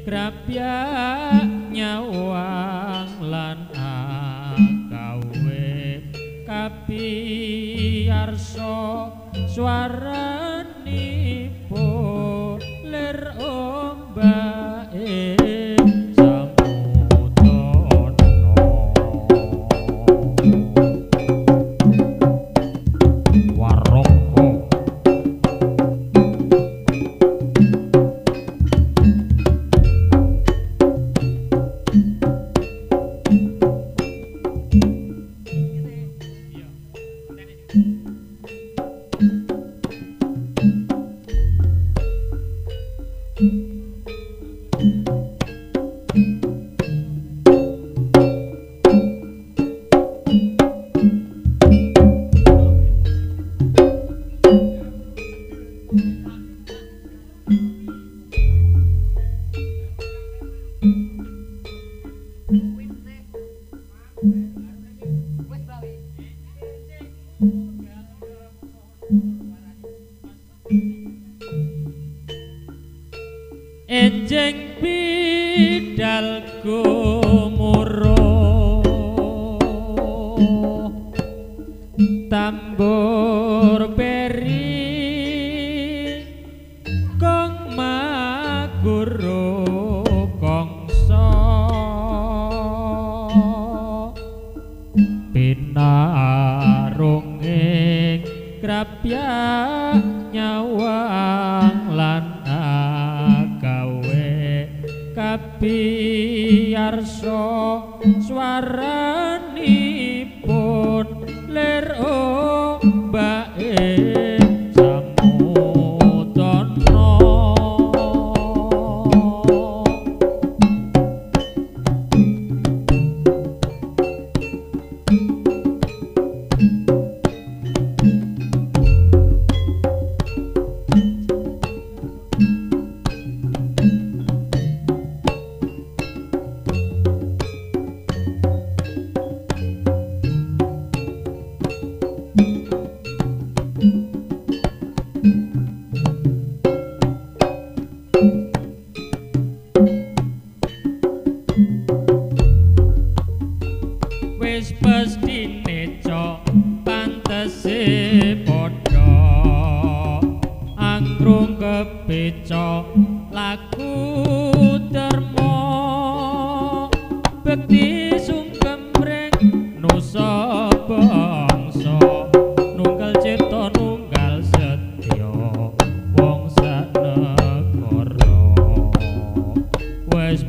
grabya nyawang lan gawe kapiyarsa swaranipun lir ombake enjing bidal gumuruh tambur beri kong maguru kongso pinarunging grabya nyawang lan kapiyarsa swaranipun lir ombake samudana wis pestine cok pantese padha anggrung kepeca laku derma bekti sungkem ring nusa bangsa nunggal cipta nunggal setya wong sanegara wis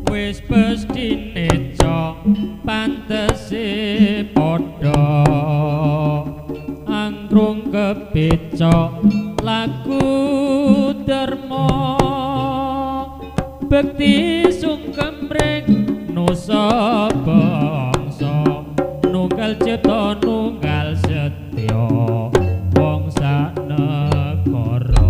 wis pestine cok pantese padha anggrung kepeca laku derma bekti sungkem ring nusa bangsa nunggal cipta nunggal setya wong sanegara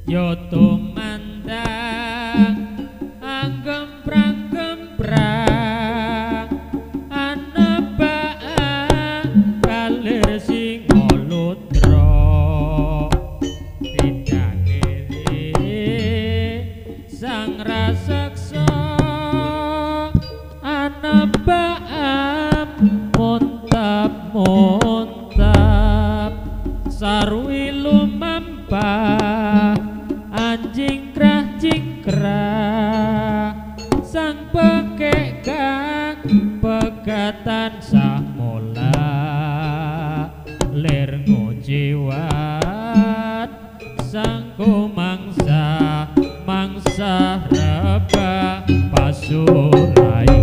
yo tumandang anggemprang-gemprang anebaan kalir singoludra tidakiri sang raseksa anebaan montap-montap sarwi lumampah jingkrah sang pekek kang pegatan sah mula lir nguji liwat sang kumangsa mangsa reba pasurayan.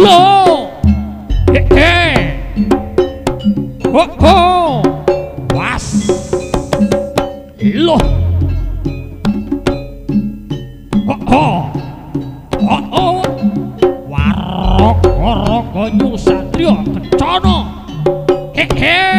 Lo he ho ho was lo ho ho ho ho warok warok konyo satrio kencana he he